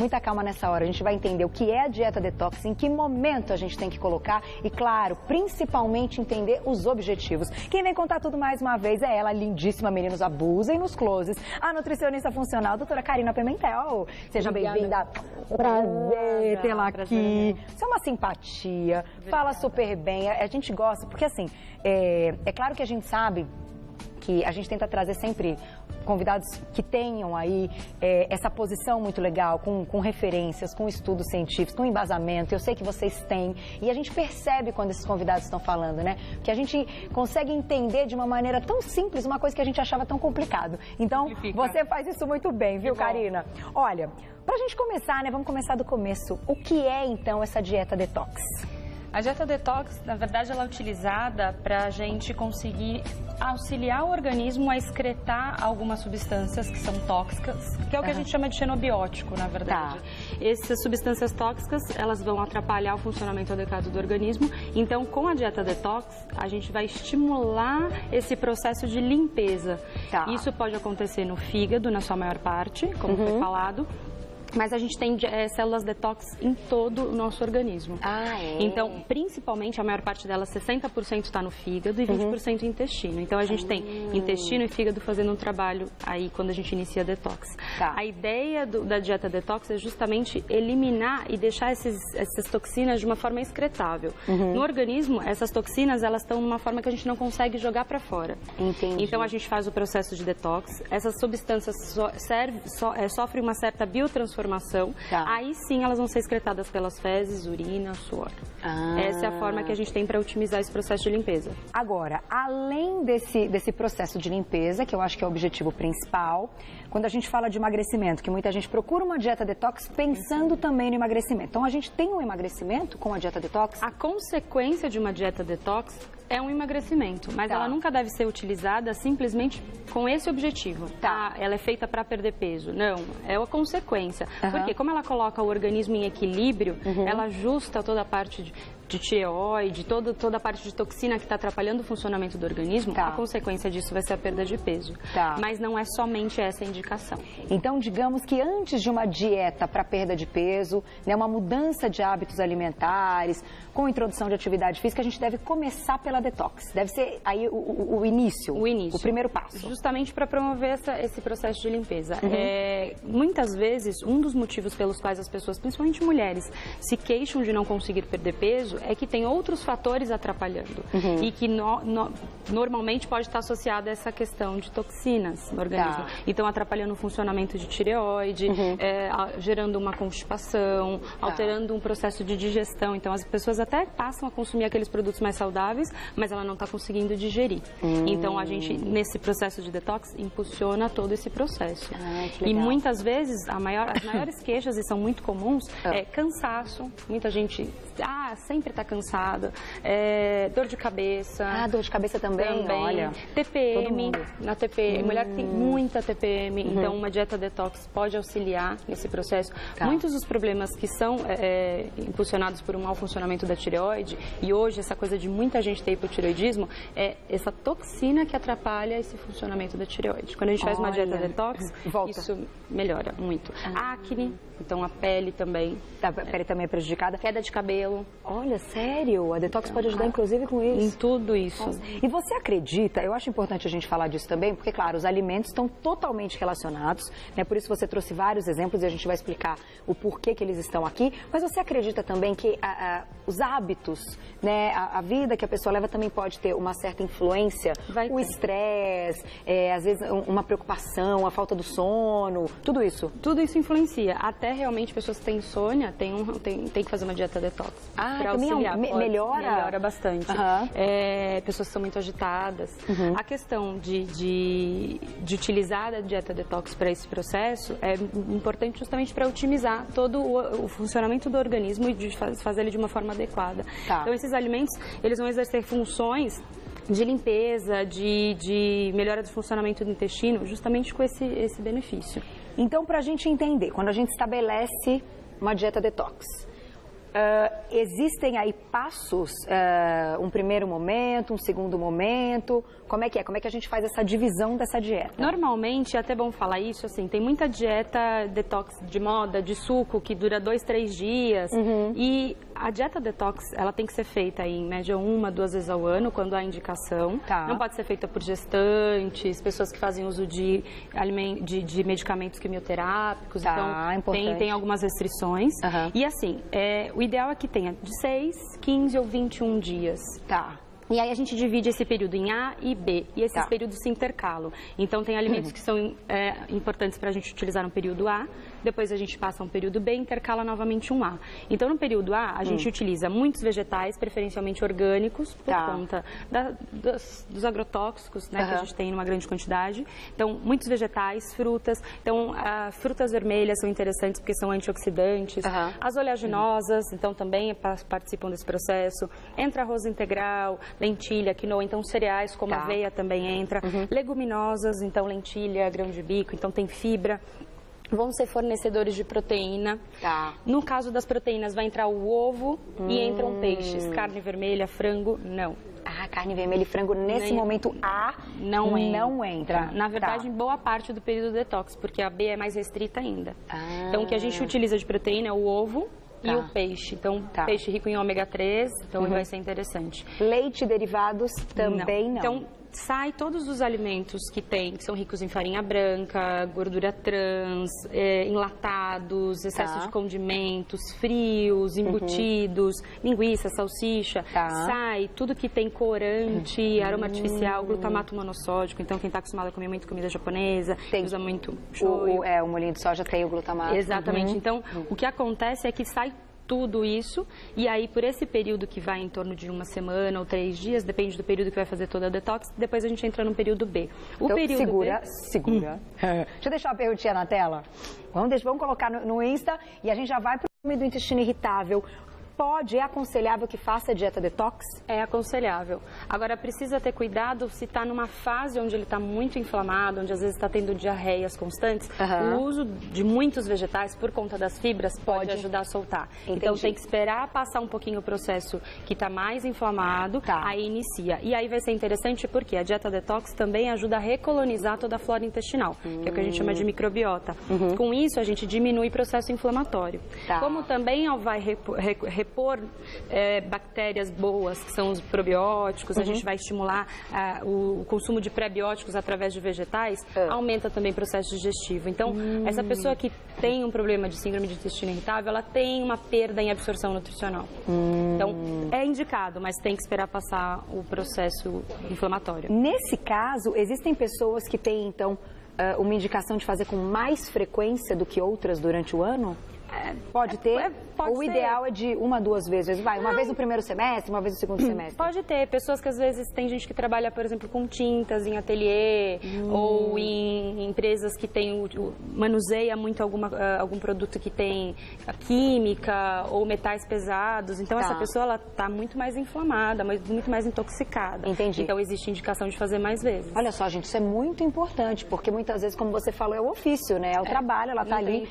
muita calma nessa hora. A gente vai entender o que é a dieta detox, em que momento a gente tem que colocar e, claro, principalmente entender os objetivos. Quem vem contar tudo mais uma vez é ela, lindíssima, meninos, abusem nos closes, a nutricionista funcional, a doutora Karina Pimentel. Seja bem-vinda. Prazer tê-la aqui. Você é uma simpatia, fala super bem, a gente gosta, porque assim, é claro que a gente sabe que a gente tenta trazer sempre convidados que tenham aí essa posição muito legal, com referências, com estudos científicos, com embasamento. Eu sei que vocês têm e a gente percebe quando esses convidados estão falando, né? Que a gente consegue entender de uma maneira tão simples uma coisa que a gente achava tão complicado. Então, você faz isso muito bem, viu, Karina? Olha, pra gente começar, né? Vamos começar do começo. O que é, então, essa dieta detox? A dieta detox, na verdade, ela é utilizada para a gente conseguir auxiliar o organismo a excretar algumas substâncias que são tóxicas, que é o que a gente chama de xenobiótico, na verdade. Essas substâncias tóxicas, elas vão atrapalhar o funcionamento adequado do organismo. Então, com a dieta detox, a gente vai estimular esse processo de limpeza. Isso pode acontecer no fígado, na sua maior parte, como foi falado. Mas a gente tem células detox em todo o nosso organismo. Então, principalmente, a maior parte delas, 60% está no fígado e 20% no intestino. Então, a gente tem intestino e fígado fazendo um trabalho aí quando a gente inicia a detox. A ideia da dieta detox é justamente eliminar e deixar essas toxinas de uma forma excretável. No organismo, essas toxinas, elas estão numa forma que a gente não consegue jogar para fora. Então, a gente faz o processo de detox. Essas substâncias sofrem uma certa biotransformação. Aí sim elas vão ser excretadas pelas fezes, urina, suor. Essa é a forma que a gente tem para otimizar esse processo de limpeza. Agora, além desse processo de limpeza, que eu acho que é o objetivo principal, quando a gente fala de emagrecimento, que muita gente procura uma dieta detox pensando também no emagrecimento. Então, a gente tem um emagrecimento com a dieta detox? A consequência de uma dieta detox é um emagrecimento, mas ela nunca deve ser utilizada simplesmente com esse objetivo. Ela é feita para perder peso. Não, é a consequência. Porque como ela coloca o organismo em equilíbrio, ela ajusta toda a parte de tireoide, toda a parte de toxina que está atrapalhando o funcionamento do organismo, a consequência disso vai ser a perda de peso. Mas não é somente essa indicação. Então, digamos que antes de uma dieta para perda de peso, né, uma mudança de hábitos alimentares, com introdução de atividade física, a gente deve começar pela detox. Deve ser aí o início, o primeiro passo. Justamente para promover esse processo de limpeza. Muitas vezes, um dos motivos pelos quais as pessoas, principalmente mulheres, se queixam de não conseguir perder peso é que tem outros fatores atrapalhando e que normalmente pode estar associado a essa questão de toxinas no organismo. Então, atrapalhando o funcionamento de tireoide, gerando uma constipação, alterando um processo de digestão. Então, as pessoas até passam a consumir aqueles produtos mais saudáveis, mas ela não está conseguindo digerir. Então, a gente, nesse processo de detox, impulsiona todo esse processo. E muitas vezes, as maiores queixas, e são muito comuns, é cansaço. Muita gente sempre está cansada, dor de cabeça. Dor de cabeça também. Olha. TPM, na TPM, mulher que tem muita TPM, então uma dieta detox pode auxiliar nesse processo. Muitos dos problemas que são impulsionados por um mau funcionamento da tireoide, e hoje essa coisa de muita gente ter hipotireoidismo, é essa toxina que atrapalha esse funcionamento da tireoide. Quando a gente faz uma dieta detox, isso melhora muito. Acne, então a pele também. A pele também é prejudicada. Queda de cabelo. Olha, sério? A detox pode ajudar inclusive com isso? Em tudo isso. Nossa. E você acredita, eu acho importante a gente falar disso também, porque claro, os alimentos estão totalmente relacionados, né? Por isso você trouxe vários exemplos e a gente vai explicar o porquê que eles estão aqui, mas você acredita também que os hábitos, né, a vida que a pessoa leva também pode ter uma certa influência? O estresse, às vezes uma preocupação, a falta do sono, tudo isso? Tudo isso influencia. Até realmente pessoas que têm insônia tem que fazer uma dieta detox. Para auxiliar. Melhora? Melhora bastante. Pessoas que são muito agitadas. A questão de utilizar a dieta detox para esse processo é importante justamente para otimizar todo o funcionamento do organismo e de fazer ele de uma forma adequada. Então, esses alimentos, eles vão exercer funções de limpeza, de melhora do funcionamento do intestino, justamente com esse benefício. Então, para a gente entender, quando a gente estabelece uma dieta detox, Existem aí passos, um primeiro momento, um segundo momento, como é que é? Como é que a gente faz essa divisão dessa dieta? Normalmente, é até bom falar isso, assim, tem muita dieta detox de moda, de suco, que dura 2, 3 dias, e a dieta detox, ela tem que ser feita aí, em média 1, 2 vezes ao ano, quando há indicação. Tá. Não pode ser feita por gestantes, pessoas que fazem uso de medicamentos quimioterápicos, Tá, então tem algumas restrições. E assim, o ideal é que tenha de 6, 15 ou 21 dias. Tá. E aí a gente divide esse período em A e B, e esses períodos se intercalam. Então tem alimentos que são importantes para a gente utilizar no período A, depois a gente passa um período B e intercala novamente um A. Então no período A a gente utiliza muitos vegetais, preferencialmente orgânicos, por conta dos agrotóxicos, né, que a gente tem numa grande quantidade. Então muitos vegetais, frutas. Então frutas vermelhas são interessantes porque são antioxidantes. As oleaginosas, então também participam desse processo. Entra arroz integral, lentilha, quinoa, então cereais como aveia também entra. Leguminosas, então lentilha, grão de bico, então tem fibra. Vão ser fornecedores de proteína. No caso das proteínas vai entrar o ovo e entram peixes. Carne vermelha, frango, não. Carne vermelha e frango nesse momento A não entra. Na verdade, em boa parte do período detox, porque a B é mais restrita ainda. Então o que a gente utiliza de proteína é o ovo e o peixe. Então, peixe rico em ômega 3, então vai ser interessante. Leite e derivados também não. Então, sai todos os alimentos que são ricos em farinha branca, gordura trans, enlatados, excesso de condimentos, frios, embutidos, linguiça, salsicha. Sai tudo que tem corante, aroma artificial, glutamato monossódico. Então, quem está acostumado a comer muito comida japonesa, usa muito shoyu. O molhinho de soja tem o glutamato. Exatamente. Então, o que acontece é que sai tudo isso, e aí por esse período que vai em torno de 1 semana ou 3 dias, depende do período que vai fazer toda a detox, depois a gente entra no período B. Então, segura. Deixa eu deixar a perguntinha na tela. Vamos colocar no Insta e a gente já vai para o do intestino irritável. É aconselhável que faça dieta detox? É aconselhável. Agora, precisa ter cuidado se está numa fase onde ele está muito inflamado, onde às vezes está tendo diarreias constantes. O uso de muitos vegetais, por conta das fibras, pode ajudar a soltar. Então, tem que esperar passar um pouquinho o processo que está mais inflamado, aí inicia. E aí vai ser interessante porque a dieta detox também ajuda a recolonizar toda a flora intestinal, que é o que a gente chama de microbiota. Com isso, a gente diminui o processo inflamatório. Como também vai repor bactérias boas, que são os probióticos, a gente vai estimular o consumo de prebióticos através de vegetais, aumenta também o processo digestivo. Então, essa pessoa que tem um problema de síndrome de intestino irritável, ela tem uma perda em absorção nutricional. Então, é indicado, mas tem que esperar passar o processo inflamatório. Nesse caso, existem pessoas que têm, então, uma indicação de fazer com mais frequência do que outras durante o ano? Pode ter? O ideal é de 1, 2 vezes. Uma vez no primeiro semestre, uma vez no segundo semestre. Pode ter. Pessoas que às vezes tem gente que trabalha, por exemplo, com tintas em ateliê ou em empresas que manuseia muito algum produto que tem química ou metais pesados. Então essa pessoa ela está muito mais inflamada, muito mais intoxicada. Entendi. Então existe indicação de fazer mais vezes. Olha só, gente, isso é muito importante, porque muitas vezes, como você falou, é o ofício, né? É o trabalho, ela está ali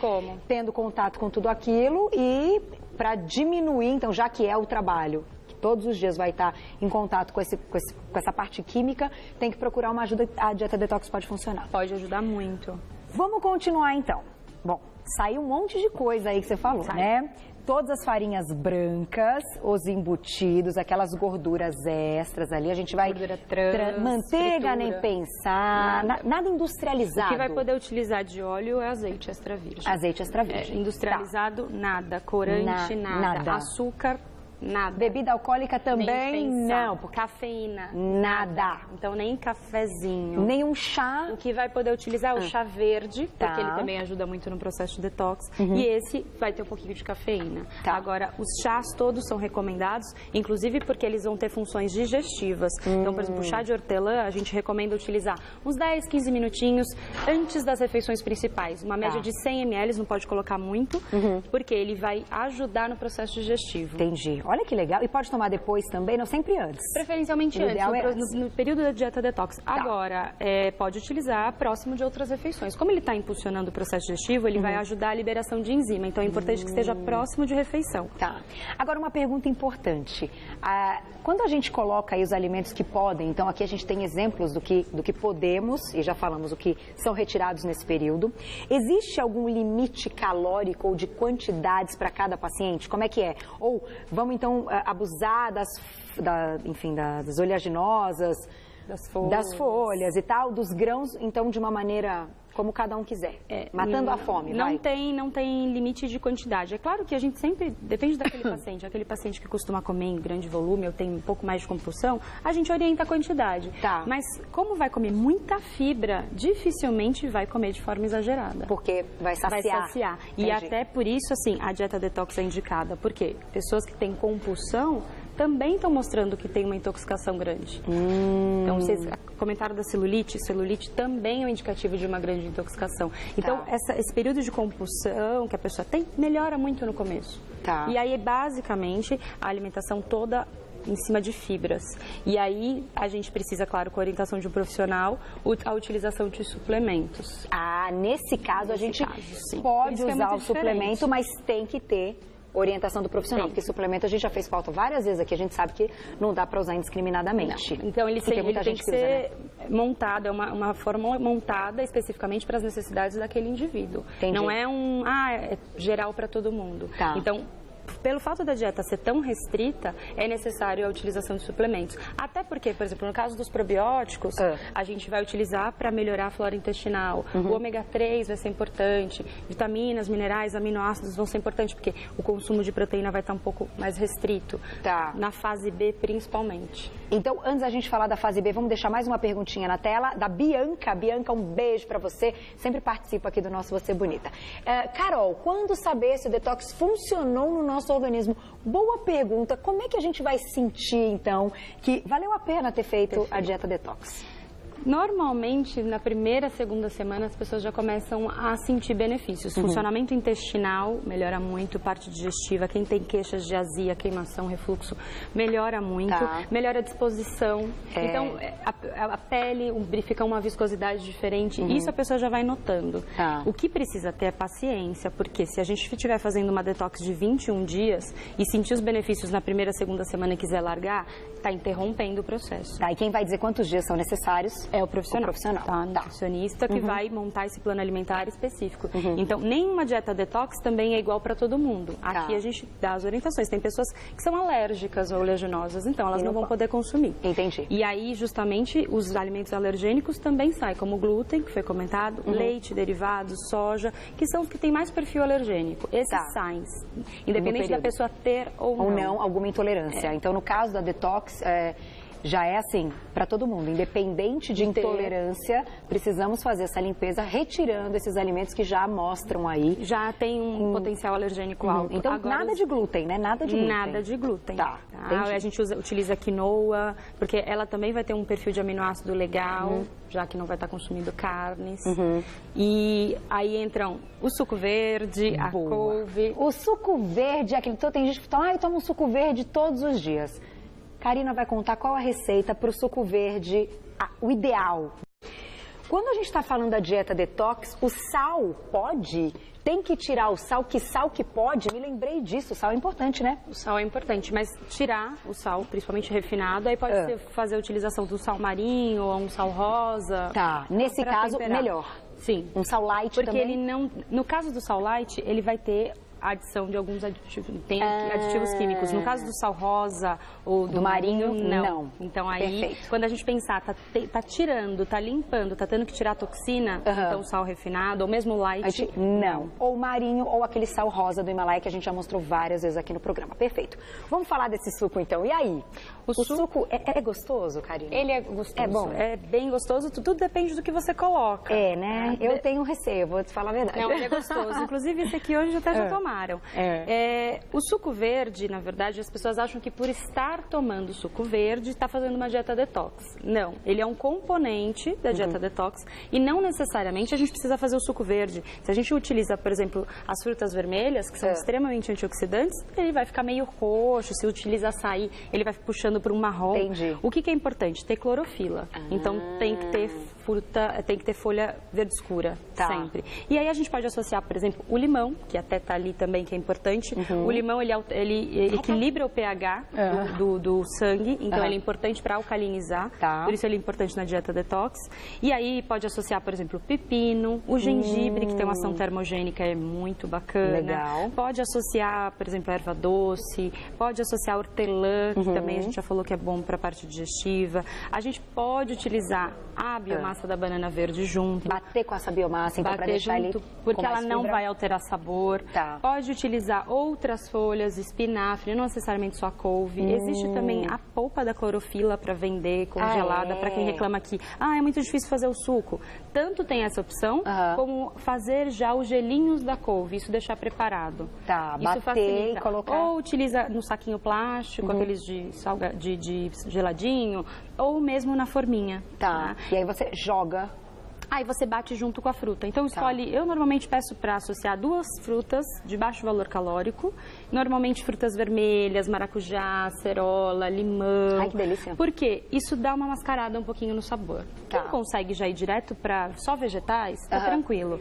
tendo contato com tudo aquilo e para diminuir, então, já que é o trabalho, que todos os dias vai estar em contato com essa parte química, tem que procurar uma ajuda. A dieta detox pode funcionar. Pode ajudar muito. Vamos continuar, então. Bom, saiu um monte de coisa aí que você falou, né? Todas as farinhas brancas, os embutidos, aquelas gorduras extras ali, a gente vai... Gordura trans, manteiga, fritura. Nem pensar, nada industrializado. O que vai poder utilizar de óleo é azeite extra virgem. Azeite extra virgem. Industrializado, nada. Corante, nada. Açúcar, nada. Bebida alcoólica também não. Cafeína, nada. Então nem cafezinho. Nem um chá. O que vai poder utilizar é o chá verde, porque ele também ajuda muito no processo de detox. E esse vai ter um pouquinho de cafeína. Agora, os chás todos são recomendados, inclusive porque eles vão ter funções digestivas. Então, por exemplo, o chá de hortelã, a gente recomenda utilizar uns 10, 15 minutinhos antes das refeições principais. Uma média de 100 ml, não pode colocar muito, porque ele vai ajudar no processo digestivo. Entendi. Olha que legal. E pode tomar depois também, não sempre antes? Preferencialmente antes, no período da dieta detox. Tá. Agora, pode utilizar próximo de outras refeições. Como ele está impulsionando o processo digestivo, ele vai ajudar a liberação de enzima. Então, é importante que esteja próximo de refeição. Tá. Agora, uma pergunta importante. Quando a gente coloca aí os alimentos que podem, então aqui a gente tem exemplos do que podemos, e já falamos o que são retirados nesse período. Existe algum limite calórico ou de quantidades para cada paciente? Como é que é? Ou vamos então abusar das oleaginosas, das folhas e tal, dos grãos, então de uma maneira como cada um quiser, matando a fome, não tem limite de quantidade. É claro que a gente sempre, depende daquele paciente, aquele paciente que costuma comer em grande volume ou tem um pouco mais de compulsão, a gente orienta a quantidade. Tá. Mas como vai comer muita fibra, dificilmente vai comer de forma exagerada. Porque vai saciar. Vai saciar. E até por isso, assim, a dieta detox é indicada, porque pessoas que têm compulsão também estão mostrando que tem uma intoxicação grande. Então, vocês comentaram da celulite também é um indicativo de uma grande intoxicação. Então, esse período de compulsão que a pessoa tem, melhora muito no começo. Tá. E aí, basicamente, a alimentação toda em cima de fibras. E aí, a gente precisa, claro, com a orientação de um profissional, a utilização de suplementos. Nesse caso, a gente pode usar o suplemento, mas tem que ter orientação do profissional, porque suplemento a gente já fez pauta várias vezes aqui, a gente sabe que não dá para usar indiscriminadamente. Não. Então ele tem que ser montado, é uma fórmula montada especificamente para as necessidades daquele indivíduo. Entendi. Não é é geral para todo mundo. Tá. Então, pelo fato da dieta ser tão restrita, é necessário a utilização de suplementos. Até porque, por exemplo, no caso dos probióticos, a gente vai utilizar para melhorar a flora intestinal. O ômega 3 vai ser importante, vitaminas, minerais, aminoácidos vão ser importantes, porque o consumo de proteína vai estar um pouco mais restrito. Tá. Na fase B, principalmente. Então, antes da gente falar da fase B, vamos deixar mais uma perguntinha na tela da Bianca. Bianca, um beijo para você. Sempre participa aqui do nosso Você Bonita. Carol, quando saber se o detox funcionou no nosso organismo? Boa pergunta. Como é que a gente vai sentir, então, que valeu a pena ter feito a dieta detox? Normalmente, na primeira, segunda semana, as pessoas já começam a sentir benefícios. Funcionamento intestinal melhora muito, parte digestiva, quem tem queixas de azia, queimação, refluxo, melhora muito. Melhora a disposição. Então, a pele fica uma viscosidade diferente. Isso a pessoa já vai notando. O que precisa ter é paciência, porque se a gente estiver fazendo uma detox de 21 dias e sentir os benefícios na primeira, segunda semana e quiser largar, está interrompendo o processo. E quem vai dizer quantos dias são necessários? É o profissional. Nutricionista que vai montar esse plano alimentar específico. Então, nenhuma dieta detox também é igual para todo mundo. Aqui a gente dá as orientações. Tem pessoas que são alérgicas ou oleaginosas, então elas não vão poder consumir. Entendi. E aí, justamente, os alimentos alergênicos também saem, como glúten, que foi comentado, leite, derivados, soja, que são os que têm mais perfil alergênico. Esses saem, independente da pessoa ter ou não alguma intolerância. Então, no caso da detox, já é assim para todo mundo, independente de intolerância, precisamos fazer essa limpeza retirando esses alimentos que já mostram aí. Já tem um potencial alergênico alto. Então, agora, nada de glúten, né? Nada de glúten. Nada de glúten. A gente utiliza quinoa, porque ela também vai ter um perfil de aminoácido legal, já que não vai estar consumindo carnes. E aí entram o suco verde, a couve. O suco verde, tem gente que fala, eu tomo um suco verde todos os dias. Karina vai contar qual a receita para o suco verde, o ideal. Quando a gente está falando da dieta detox, o sal pode? Tem que tirar o sal? Que sal que pode? Me lembrei disso, o sal é importante, né? O sal é importante, mas tirar o sal, principalmente refinado, aí pode ser fazer a utilização do sal marinho ou um sal rosa. Nesse caso, melhor. Sim. Um sal light também? Porque ele não... No caso do sal light, ele vai ter a adição de alguns aditivos, tem aditivos químicos. No caso do sal rosa ou do marinho, não. Então aí, quando a gente pensar, tá tirando, tá limpando, tá tendo que tirar a toxina, então o sal refinado ou mesmo light, não. Ou marinho ou aquele sal rosa do Himalaia que a gente já mostrou várias vezes aqui no programa. Perfeito. Vamos falar desse suco então. E aí? O suco é gostoso, Karina? Ele é gostoso. É bom? É bem gostoso, tudo depende do que você coloca. Né? Eu tenho receio, vou te falar a verdade. Não, ele é gostoso. Inclusive esse aqui hoje eu até já tomei. tomaram. O suco verde, na verdade, as pessoas acham que por estar tomando suco verde, está fazendo uma dieta detox. Não, ele é um componente da dieta detox e não necessariamente a gente precisa fazer o suco verde. Se a gente utiliza, por exemplo, as frutas vermelhas, que são extremamente antioxidantes, ele vai ficar meio roxo. Se utiliza açaí, ele vai puxando para um marrom. Entendi. O que é importante? Ter clorofila. Então tem que ter fruta, tem que ter folha verde escura, sempre. E aí a gente pode associar, por exemplo, o limão, que até está ali também, que é importante. O limão, ele equilibra o pH do sangue, então ele é importante para alcalinizar, por isso ele é importante na dieta detox. E aí pode associar, por exemplo, o pepino, o gengibre, que tem uma ação termogênica, é muito bacana. Legal. Pode associar, por exemplo, a erva doce, pode associar hortelã, que também a gente já falou que é bom para a parte digestiva. A gente pode utilizar a biomassa da banana verde junto. Bater com essa biomassa, então, para deixar junto, porque ela não vai alterar sabor. Pode utilizar outras folhas, espinafre, não necessariamente só a couve. Existe também a polpa da clorofila para vender congelada, para quem reclama que é muito difícil fazer o suco. Tanto tem essa opção, como fazer já os gelinhos da couve, isso deixar preparado. Isso bater facilita. E colocar. Ou utiliza no saquinho plástico, aqueles de geladinho, ou mesmo na forminha. E aí você joga. Aí você bate junto com a fruta. Então escolhe, eu normalmente peço para associar 2 frutas de baixo valor calórico, normalmente frutas vermelhas, maracujá, acerola, limão. Ai, que delícia. Porque isso dá uma mascarada um pouquinho no sabor. Quem consegue já ir direto para só vegetais, tá tranquilo.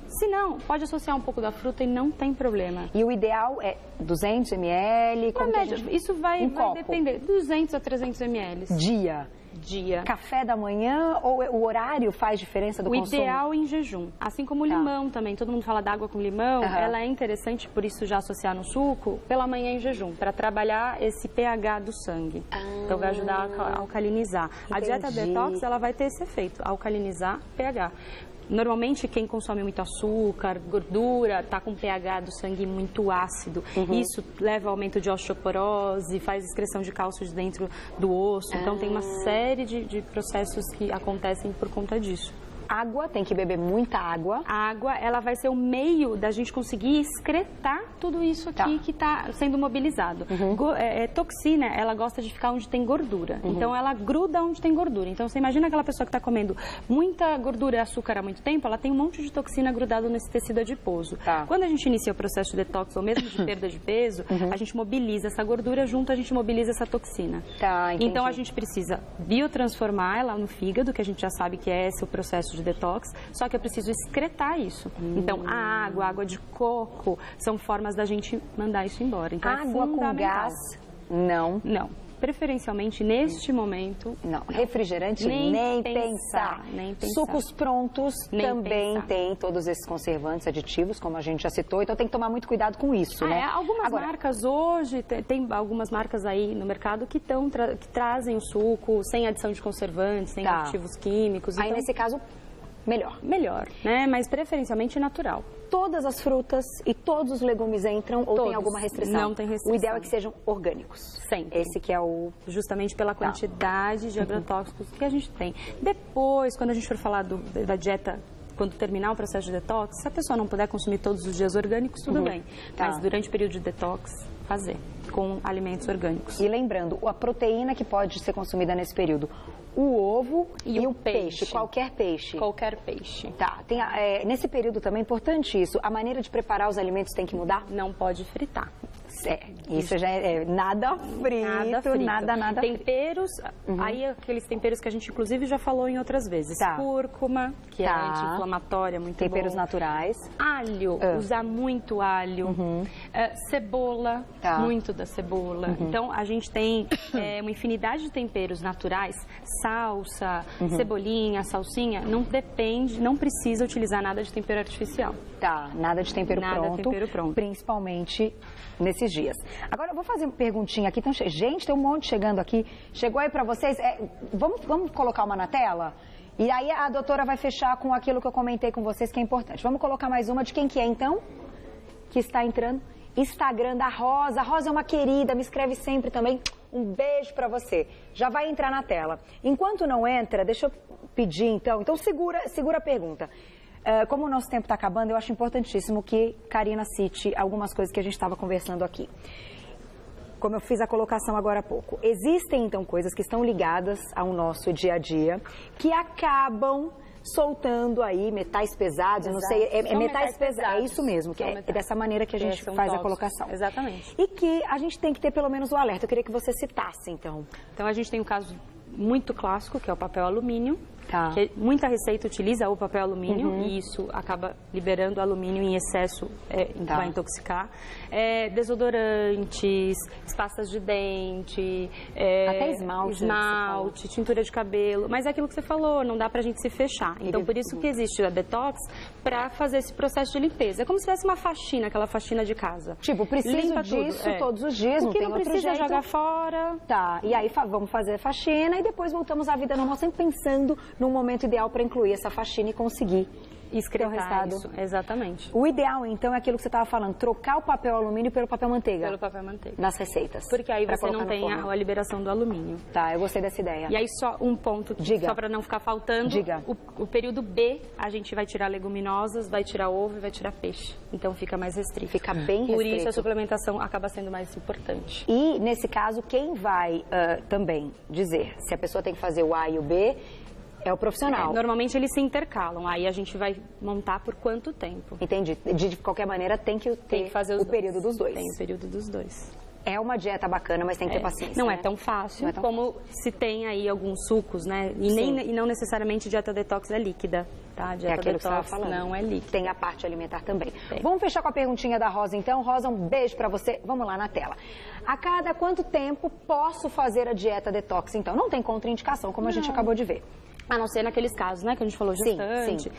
Se não, pode associar um pouco da fruta e não tem problema. E o ideal é 200 ml? Na média, isso vai depender, 200 a 300 ml. Dia. Café da manhã ou o horário faz diferença do consumo? O ideal em jejum. Assim como o limão também. Todo mundo fala da água com limão. Ela é interessante, por isso já associar no suco, pela manhã em jejum, para trabalhar esse pH do sangue. Então vai ajudar a alcalinizar. A dieta detox, ela vai ter esse efeito, alcalinizar pH. Normalmente, quem consome muito açúcar, gordura, está com pH do sangue muito ácido. Isso leva ao aumento de osteoporose, faz excreção de cálcio de dentro do osso. Então, tem uma série de processos que acontecem por conta disso. Água, tem que beber muita água. A água, ela vai ser o meio da gente conseguir excretar tudo isso aqui que está sendo mobilizado. Toxina, ela gosta de ficar onde tem gordura. Então, ela gruda onde tem gordura. Então, você imagina aquela pessoa que está comendo muita gordura e açúcar há muito tempo, ela tem um monte de toxina grudado nesse tecido adiposo. Quando a gente inicia o processo de detox ou mesmo de perda de peso, a gente mobiliza essa gordura junto, a gente mobiliza essa toxina. Então, a gente precisa biotransformar ela no fígado, que a gente já sabe que é esse o processo de detox, só que eu preciso excretar isso. Então, a água de coco, são formas da gente mandar isso embora. Então, água com gás, não. Não. Preferencialmente, neste momento... Não. Refrigerante, nem pensar. Sucos prontos também tem todos esses conservantes, aditivos, como a gente já citou. Então, tem que tomar muito cuidado com isso, né? Algumas marcas hoje, tem algumas marcas aí no mercado que trazem o suco sem adição de conservantes, sem aditivos químicos. Aí, nesse caso, melhor. Melhor, né? Mas preferencialmente natural. Todas as frutas e todos os legumes entram ou tem alguma restrição? Não tem restrição. O ideal é que sejam orgânicos. Sempre. Esse que é o... Justamente pela quantidade de agrotóxicos que a gente tem. Depois, quando a gente for falar da dieta, quando terminar o processo de detox, se a pessoa não puder consumir todos os dias orgânicos, tudo bem. Mas durante o período de detox, fazer com alimentos orgânicos. E lembrando, a proteína que pode ser consumida nesse período, o ovo e o peixe. Qualquer peixe. Qualquer peixe. Nesse período também é importante isso. A maneira de preparar os alimentos tem que mudar? Não pode fritar. Isso já é nada frito, nada temperos, aí aqueles temperos que a gente inclusive já falou em outras vezes. Cúrcuma, que é anti-inflamatória, muito temperos bom. Naturais. Alho, usar muito alho. Cebola, muito da cebola. Então, a gente tem uma infinidade de temperos naturais. Salsa, cebolinha, salsinha, não precisa utilizar nada de tempero artificial. Nada de tempero pronto. Principalmente nesses dias. Agora, eu vou fazer uma perguntinha aqui. Então, gente, tem um monte chegando aqui. Chegou aí para vocês? Vamos colocar uma na tela? E aí a doutora vai fechar com aquilo que eu comentei com vocês, que é importante. Vamos colocar mais uma de quem que é, então? Que está entrando. Instagram da Rosa. A Rosa é uma querida, me escreve sempre também. Um beijo para você. Já vai entrar na tela. Enquanto não entra, deixa eu pedir, então. Então, segura a pergunta. Como o nosso tempo está acabando, eu acho importantíssimo que Karina cite algumas coisas que a gente estava conversando aqui. Como eu fiz a colocação agora há pouco. Existem, então, coisas que estão ligadas ao nosso dia a dia, que acabam soltando aí metais pesados, eu não sei, metais pesados, é isso mesmo, que é dessa maneira que a gente faz a colocação. Exatamente. E que a gente tem que ter pelo menos o alerta. Eu queria que você citasse, então. Então, a gente tem um caso muito clássico, que é o papel alumínio. Tá. Que muita receita utiliza o papel alumínio e isso acaba liberando alumínio em excesso, vai intoxicar. Desodorantes, pastas de dente, até esmalte, tintura de cabelo. Mas é aquilo que você falou, não dá pra gente se fechar. Então, por isso que existe a detox, para fazer esse processo de limpeza. É como se fosse uma faxina, aquela faxina de casa. Tipo, preciso disso todos os dias, não tem outro jeito. Não precisa jogar fora. Tá, e aí vamos fazer a faxina e depois voltamos à vida normal, sempre pensando num momento ideal para incluir essa faxina e conseguir excretar isso. Exatamente. O ideal, então, é aquilo que você estava falando, trocar o papel alumínio pelo papel manteiga. Pelo papel manteiga. Nas receitas. Porque aí você não tem a liberação do alumínio. Tá, eu gostei dessa ideia. E aí só um ponto, só para não ficar faltando. Diga. O período B, a gente vai tirar leguminosas, vai tirar ovo e vai tirar peixe. Então fica mais restrito. Fica bem restrito. Por isso a suplementação acaba sendo mais importante. E, nesse caso, quem vai também dizer se a pessoa tem que fazer o A e o B é o profissional. Normalmente eles se intercalam, aí a gente vai montar por quanto tempo. Entendi. De qualquer maneira, tem que fazer o período dos dois. Tem o período dos dois. É uma dieta bacana, mas tem que ter paciência. Não é tão fácil como se tem aí alguns sucos, né? E não necessariamente dieta detox é líquida, tá? Dieta aquilo detox que você falando. Não é líquida. Tem a parte alimentar também. Vamos fechar com a perguntinha da Rosa, então. Rosa, um beijo pra você. Vamos lá na tela. A cada quanto tempo posso fazer a dieta detox, então? Não tem contraindicação, como a gente acabou de ver. A não ser naqueles casos, né, que a gente falou gestante. Sim.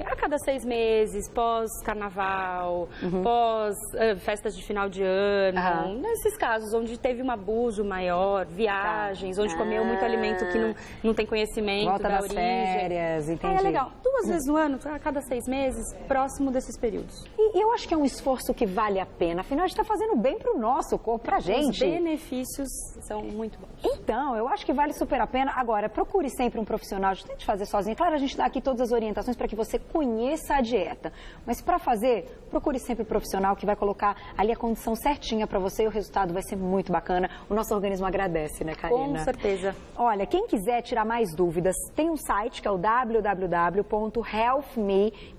A cada 6 meses, pós-carnaval, pós festas de final de ano. Nesses casos onde teve um abuso maior, viagens, onde comeu muito alimento que não tem conhecimento Volta da das origem. Férias, entendi. É legal. 2 vezes no ano, a cada 6 meses, próximo desses períodos. E eu acho que é um esforço que vale a pena. Afinal, a gente está fazendo bem para o nosso corpo, para a gente. Os benefícios são muito bons. Então, eu acho que vale super a pena. Agora, procure sempre um profissional. A gente tem que fazer sozinho. Claro, a gente dá aqui todas as orientações para que você conheça a dieta. Mas para fazer, procure sempre um profissional que vai colocar ali a condição certinha para você e o resultado vai ser muito bacana. O nosso organismo agradece, né, Karina? Com certeza. Olha, quem quiser tirar mais dúvidas, tem um site que é o www.healthme,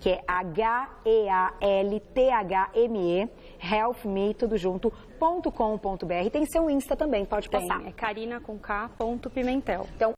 que é HEALTHME, healthme, tudo junto, .com.br. Tem seu Insta também, pode passar. É Karina com K, Pimentel. Então,